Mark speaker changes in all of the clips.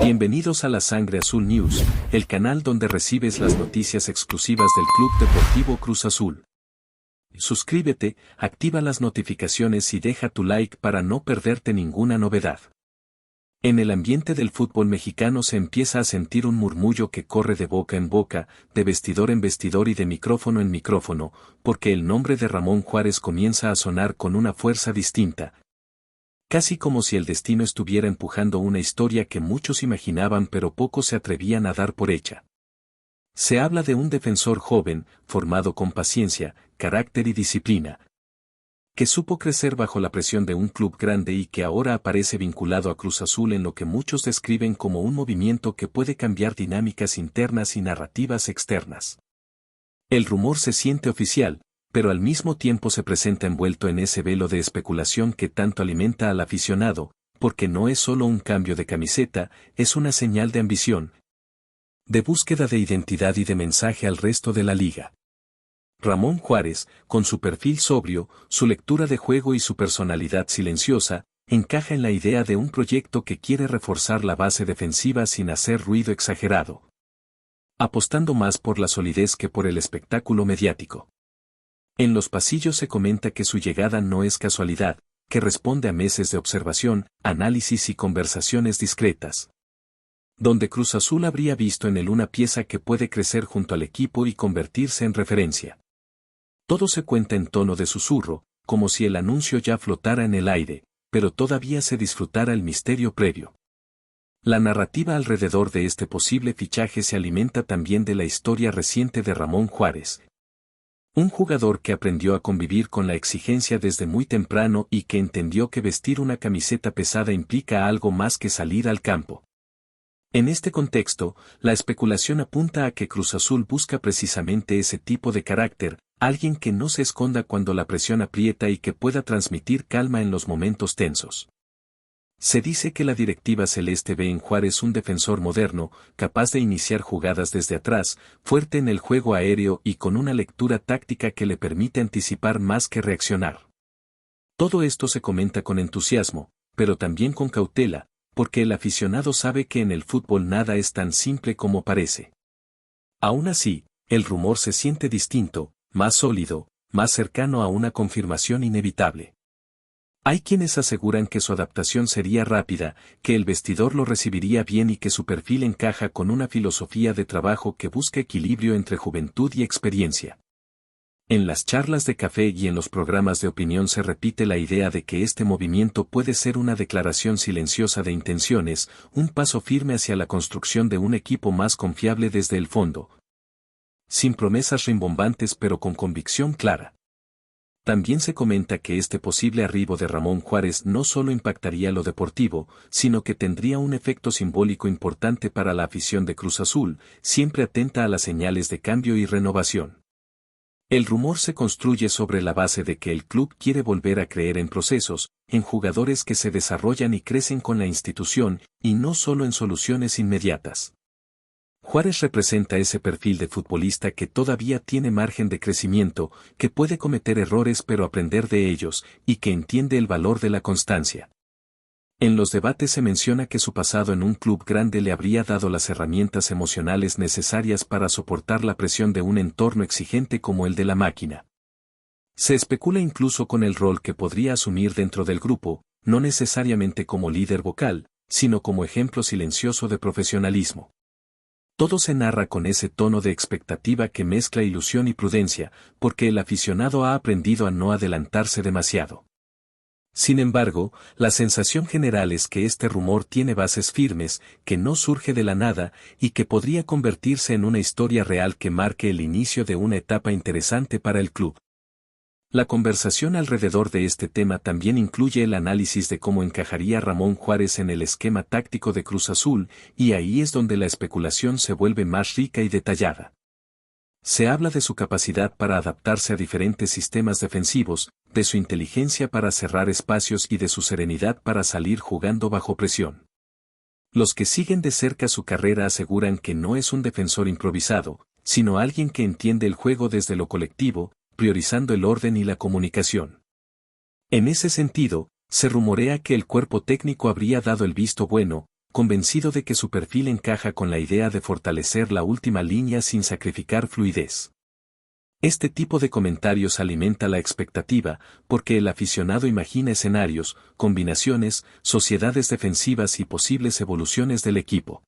Speaker 1: Bienvenidos a la Sangre Azul News, el canal donde recibes las noticias exclusivas del Club Deportivo Cruz Azul. Suscríbete, activa las notificaciones y deja tu like para no perderte ninguna novedad. En el ambiente del fútbol mexicano se empieza a sentir un murmullo que corre de boca en boca, de vestidor en vestidor y de micrófono en micrófono, porque el nombre de Ramón Juárez comienza a sonar con una fuerza distinta. Casi como si el destino estuviera empujando una historia que muchos imaginaban pero pocos se atrevían a dar por hecha. Se habla de un defensor joven, formado con paciencia, carácter y disciplina, que supo crecer bajo la presión de un club grande y que ahora aparece vinculado a Cruz Azul en lo que muchos describen como un movimiento que puede cambiar dinámicas internas y narrativas externas. El rumor se siente oficial, pero al mismo tiempo se presenta envuelto en ese velo de especulación que tanto alimenta al aficionado, porque no es solo un cambio de camiseta, es una señal de ambición, de búsqueda de identidad y de mensaje al resto de la liga. Ramón Juárez, con su perfil sobrio, su lectura de juego y su personalidad silenciosa, encaja en la idea de un proyecto que quiere reforzar la base defensiva sin hacer ruido exagerado, apostando más por la solidez que por el espectáculo mediático. En los pasillos se comenta que su llegada no es casualidad, que responde a meses de observación, análisis y conversaciones discretas, donde Cruz Azul habría visto en él una pieza que puede crecer junto al equipo y convertirse en referencia. Todo se cuenta en tono de susurro, como si el anuncio ya flotara en el aire, pero todavía se disfrutara el misterio previo. La narrativa alrededor de este posible fichaje se alimenta también de la historia reciente de Ramón Juárez, un jugador que aprendió a convivir con la exigencia desde muy temprano y que entendió que vestir una camiseta pesada implica algo más que salir al campo. En este contexto, la especulación apunta a que Cruz Azul busca precisamente ese tipo de carácter, alguien que no se esconda cuando la presión aprieta y que pueda transmitir calma en los momentos tensos. Se dice que la directiva celeste ve en Juárez un defensor moderno, capaz de iniciar jugadas desde atrás, fuerte en el juego aéreo y con una lectura táctica que le permite anticipar más que reaccionar. Todo esto se comenta con entusiasmo, pero también con cautela, porque el aficionado sabe que en el fútbol nada es tan simple como parece. Aún así, el rumor se siente distinto, más sólido, más cercano a una confirmación inevitable. Hay quienes aseguran que su adaptación sería rápida, que el vestidor lo recibiría bien y que su perfil encaja con una filosofía de trabajo que busca equilibrio entre juventud y experiencia. En las charlas de café y en los programas de opinión se repite la idea de que este movimiento puede ser una declaración silenciosa de intenciones, un paso firme hacia la construcción de un equipo más confiable desde el fondo, sin promesas rimbombantes pero con convicción clara. También se comenta que este posible arribo de Ramón Juárez no solo impactaría lo deportivo, sino que tendría un efecto simbólico importante para la afición de Cruz Azul, siempre atenta a las señales de cambio y renovación. El rumor se construye sobre la base de que el club quiere volver a creer en procesos, en jugadores que se desarrollan y crecen con la institución, y no solo en soluciones inmediatas. Juárez representa ese perfil de futbolista que todavía tiene margen de crecimiento, que puede cometer errores pero aprender de ellos, y que entiende el valor de la constancia. En los debates se menciona que su pasado en un club grande le habría dado las herramientas emocionales necesarias para soportar la presión de un entorno exigente como el de la máquina. Se especula incluso con el rol que podría asumir dentro del grupo, no necesariamente como líder vocal, sino como ejemplo silencioso de profesionalismo. Todo se narra con ese tono de expectativa que mezcla ilusión y prudencia, porque el aficionado ha aprendido a no adelantarse demasiado. Sin embargo, la sensación general es que este rumor tiene bases firmes, que no surge de la nada, y que podría convertirse en una historia real que marque el inicio de una etapa interesante para el club. La conversación alrededor de este tema también incluye el análisis de cómo encajaría Ramón Juárez en el esquema táctico de Cruz Azul, y ahí es donde la especulación se vuelve más rica y detallada. Se habla de su capacidad para adaptarse a diferentes sistemas defensivos, de su inteligencia para cerrar espacios y de su serenidad para salir jugando bajo presión. Los que siguen de cerca su carrera aseguran que no es un defensor improvisado, sino alguien que entiende el juego desde lo colectivo, priorizando el orden y la comunicación. En ese sentido, se rumorea que el cuerpo técnico habría dado el visto bueno, convencido de que su perfil encaja con la idea de fortalecer la última línea sin sacrificar fluidez. Este tipo de comentarios alimenta la expectativa, porque el aficionado imagina escenarios, combinaciones, sociedades defensivas y posibles evoluciones del equipo.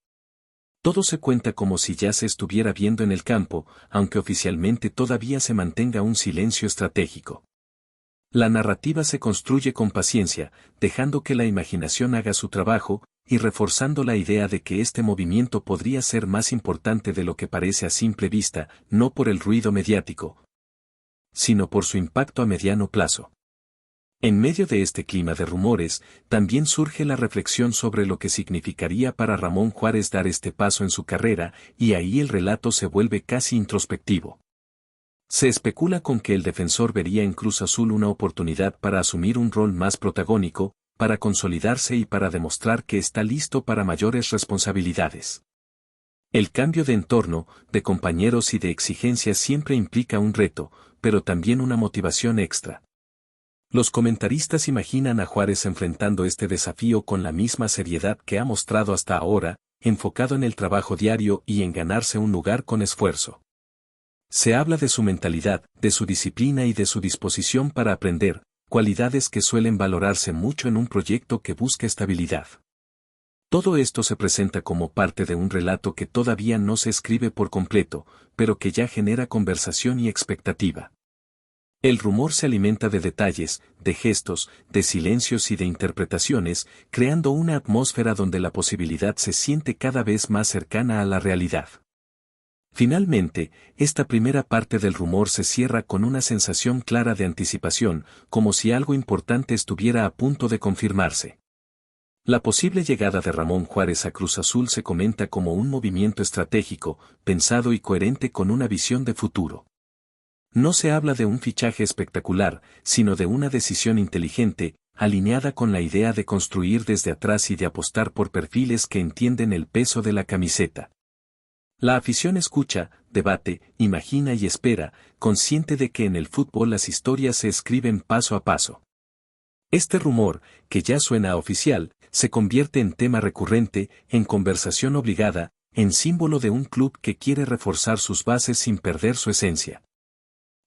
Speaker 1: Todo se cuenta como si ya se estuviera viendo en el campo, aunque oficialmente todavía se mantenga un silencio estratégico. La narrativa se construye con paciencia, dejando que la imaginación haga su trabajo, y reforzando la idea de que este movimiento podría ser más importante de lo que parece a simple vista, no por el ruido mediático, sino por su impacto a mediano plazo. En medio de este clima de rumores, también surge la reflexión sobre lo que significaría para Ramón Juárez dar este paso en su carrera, y ahí el relato se vuelve casi introspectivo. Se especula con que el defensor vería en Cruz Azul una oportunidad para asumir un rol más protagónico, para consolidarse y para demostrar que está listo para mayores responsabilidades. El cambio de entorno, de compañeros y de exigencias siempre implica un reto, pero también una motivación extra. Los comentaristas imaginan a Juárez enfrentando este desafío con la misma seriedad que ha mostrado hasta ahora, enfocado en el trabajo diario y en ganarse un lugar con esfuerzo. Se habla de su mentalidad, de su disciplina y de su disposición para aprender, cualidades que suelen valorarse mucho en un proyecto que busca estabilidad. Todo esto se presenta como parte de un relato que todavía no se escribe por completo, pero que ya genera conversación y expectativa. El rumor se alimenta de detalles, de gestos, de silencios y de interpretaciones, creando una atmósfera donde la posibilidad se siente cada vez más cercana a la realidad. Finalmente, esta primera parte del rumor se cierra con una sensación clara de anticipación, como si algo importante estuviera a punto de confirmarse. La posible llegada de Ramón Juárez a Cruz Azul se comenta como un movimiento estratégico, pensado y coherente con una visión de futuro. No se habla de un fichaje espectacular, sino de una decisión inteligente, alineada con la idea de construir desde atrás y de apostar por perfiles que entienden el peso de la camiseta. La afición escucha, debate, imagina y espera, consciente de que en el fútbol las historias se escriben paso a paso. Este rumor, que ya suena oficial, se convierte en tema recurrente, en conversación obligada, en símbolo de un club que quiere reforzar sus bases sin perder su esencia.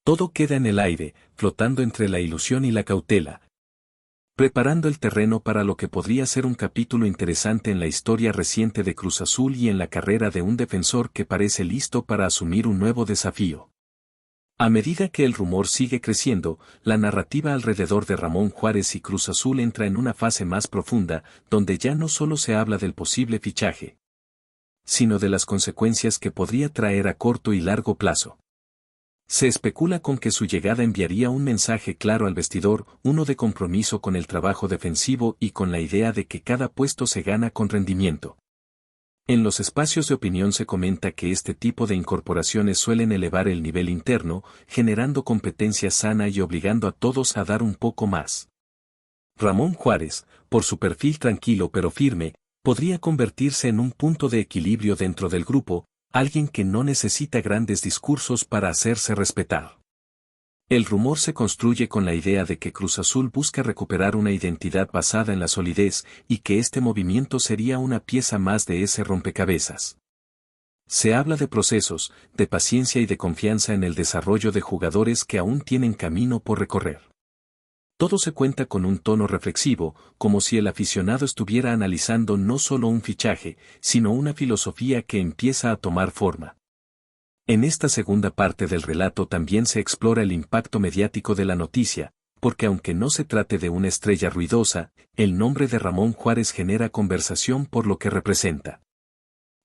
Speaker 1: Todo queda en el aire, flotando entre la ilusión y la cautela, preparando el terreno para lo que podría ser un capítulo interesante en la historia reciente de Cruz Azul y en la carrera de un defensor que parece listo para asumir un nuevo desafío. A medida que el rumor sigue creciendo, la narrativa alrededor de Ramón Juárez y Cruz Azul entra en una fase más profunda, donde ya no solo se habla del posible fichaje, sino de las consecuencias que podría traer a corto y largo plazo. Se especula con que su llegada enviaría un mensaje claro al vestidor, uno de compromiso con el trabajo defensivo y con la idea de que cada puesto se gana con rendimiento. En los espacios de opinión se comenta que este tipo de incorporaciones suelen elevar el nivel interno, generando competencia sana y obligando a todos a dar un poco más. Ramón Juárez, por su perfil tranquilo pero firme, podría convertirse en un punto de equilibrio dentro del grupo, alguien que no necesita grandes discursos para hacerse respetar. El rumor se construye con la idea de que Cruz Azul busca recuperar una identidad basada en la solidez y que este movimiento sería una pieza más de ese rompecabezas. Se habla de procesos, de paciencia y de confianza en el desarrollo de jugadores que aún tienen camino por recorrer. Todo se cuenta con un tono reflexivo, como si el aficionado estuviera analizando no solo un fichaje, sino una filosofía que empieza a tomar forma. En esta segunda parte del relato también se explora el impacto mediático de la noticia, porque aunque no se trate de una estrella ruidosa, el nombre de Ramón Juárez genera conversación por lo que representa.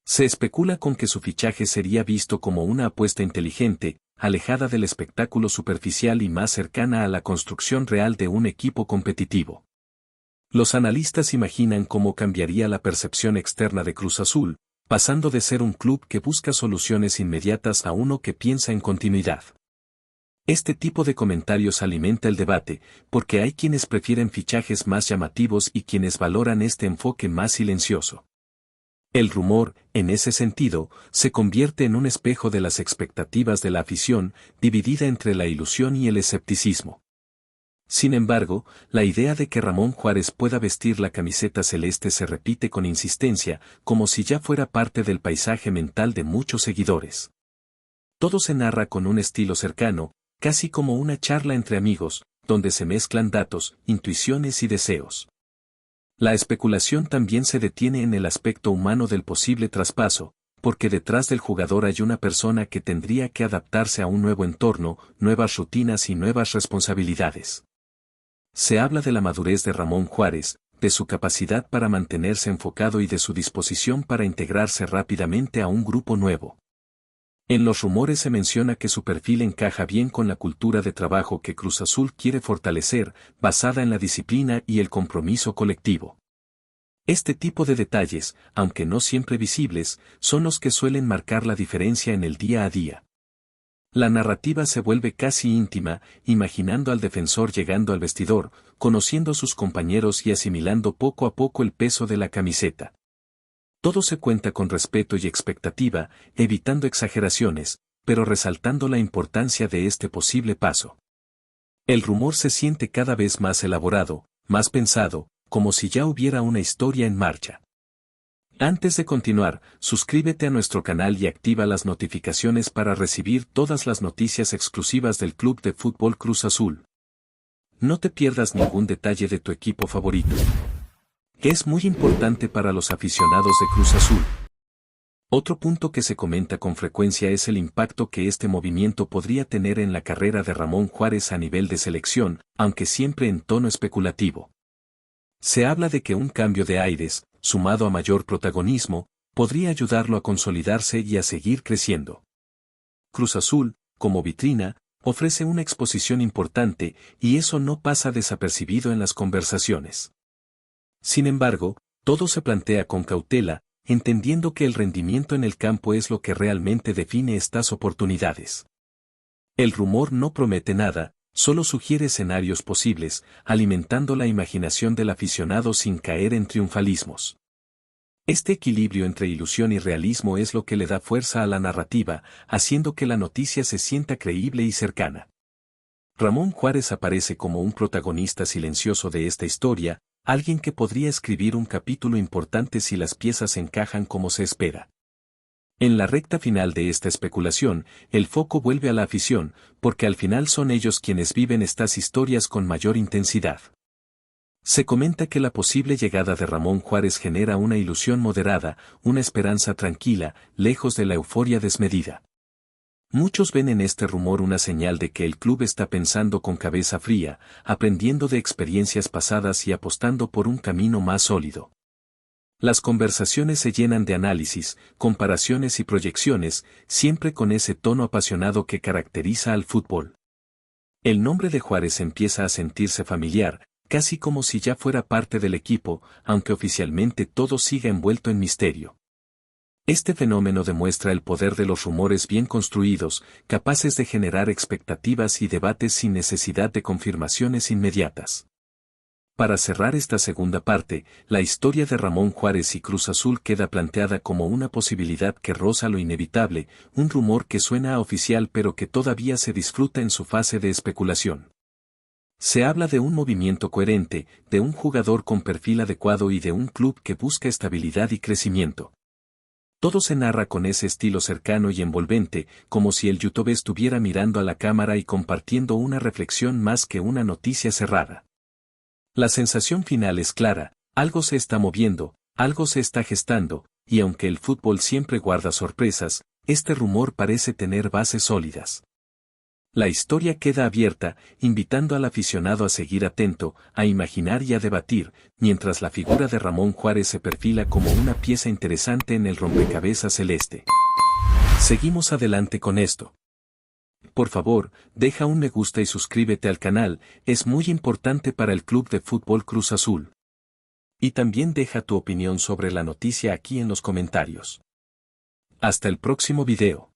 Speaker 1: Se especula con que su fichaje sería visto como una apuesta inteligente, alejada del espectáculo superficial y más cercana a la construcción real de un equipo competitivo. Los analistas imaginan cómo cambiaría la percepción externa de Cruz Azul, pasando de ser un club que busca soluciones inmediatas a uno que piensa en continuidad. Este tipo de comentarios alimenta el debate, porque hay quienes prefieren fichajes más llamativos y quienes valoran este enfoque más silencioso. El rumor, en ese sentido, se convierte en un espejo de las expectativas de la afición, dividida entre la ilusión y el escepticismo. Sin embargo, la idea de que Ramón Juárez pueda vestir la camiseta celeste se repite con insistencia, como si ya fuera parte del paisaje mental de muchos seguidores. Todo se narra con un estilo cercano, casi como una charla entre amigos, donde se mezclan datos, intuiciones y deseos. La especulación también se detiene en el aspecto humano del posible traspaso, porque detrás del jugador hay una persona que tendría que adaptarse a un nuevo entorno, nuevas rutinas y nuevas responsabilidades. Se habla de la madurez de Ramón Juárez, de su capacidad para mantenerse enfocado y de su disposición para integrarse rápidamente a un grupo nuevo. En los rumores se menciona que su perfil encaja bien con la cultura de trabajo que Cruz Azul quiere fortalecer, basada en la disciplina y el compromiso colectivo. Este tipo de detalles, aunque no siempre visibles, son los que suelen marcar la diferencia en el día a día. La narrativa se vuelve casi íntima, imaginando al defensor llegando al vestidor, conociendo a sus compañeros y asimilando poco a poco el peso de la camiseta. Todo se cuenta con respeto y expectativa, evitando exageraciones, pero resaltando la importancia de este posible paso. El rumor se siente cada vez más elaborado, más pensado, como si ya hubiera una historia en marcha. Antes de continuar, suscríbete a nuestro canal y activa las notificaciones para recibir todas las noticias exclusivas del Club de Fútbol Cruz Azul. No te pierdas ningún detalle de tu equipo favorito, que es muy importante para los aficionados de Cruz Azul. Otro punto que se comenta con frecuencia es el impacto que este movimiento podría tener en la carrera de Ramón Juárez a nivel de selección, aunque siempre en tono especulativo. Se habla de que un cambio de aires, sumado a mayor protagonismo, podría ayudarlo a consolidarse y a seguir creciendo. Cruz Azul, como vitrina, ofrece una exposición importante y eso no pasa desapercibido en las conversaciones. Sin embargo, todo se plantea con cautela, entendiendo que el rendimiento en el campo es lo que realmente define estas oportunidades. El rumor no promete nada, solo sugiere escenarios posibles, alimentando la imaginación del aficionado sin caer en triunfalismos. Este equilibrio entre ilusión y realismo es lo que le da fuerza a la narrativa, haciendo que la noticia se sienta creíble y cercana. Ramón Juárez aparece como un protagonista silencioso de esta historia, alguien que podría escribir un capítulo importante si las piezas encajan como se espera. En la recta final de esta especulación, el foco vuelve a la afición, porque al final son ellos quienes viven estas historias con mayor intensidad. Se comenta que la posible llegada de Ramón Juárez genera una ilusión moderada, una esperanza tranquila, lejos de la euforia desmedida. Muchos ven en este rumor una señal de que el club está pensando con cabeza fría, aprendiendo de experiencias pasadas y apostando por un camino más sólido. Las conversaciones se llenan de análisis, comparaciones y proyecciones, siempre con ese tono apasionado que caracteriza al fútbol. El nombre de Juárez empieza a sentirse familiar, casi como si ya fuera parte del equipo, aunque oficialmente todo siga envuelto en misterio. Este fenómeno demuestra el poder de los rumores bien construidos, capaces de generar expectativas y debates sin necesidad de confirmaciones inmediatas. Para cerrar esta segunda parte, la historia de Ramón Juárez y Cruz Azul queda planteada como una posibilidad que roza lo inevitable, un rumor que suena a oficial pero que todavía se disfruta en su fase de especulación. Se habla de un movimiento coherente, de un jugador con perfil adecuado y de un club que busca estabilidad y crecimiento. Todo se narra con ese estilo cercano y envolvente, como si el YouTube estuviera mirando a la cámara y compartiendo una reflexión más que una noticia cerrada. La sensación final es clara, algo se está moviendo, algo se está gestando, y aunque el fútbol siempre guarda sorpresas, este rumor parece tener bases sólidas. La historia queda abierta, invitando al aficionado a seguir atento, a imaginar y a debatir, mientras la figura de Ramón Juárez se perfila como una pieza interesante en el rompecabezas celeste. Seguimos adelante con esto. Por favor, deja un me gusta y suscríbete al canal, es muy importante para el Club de Fútbol Cruz Azul. Y también deja tu opinión sobre la noticia aquí en los comentarios. Hasta el próximo video.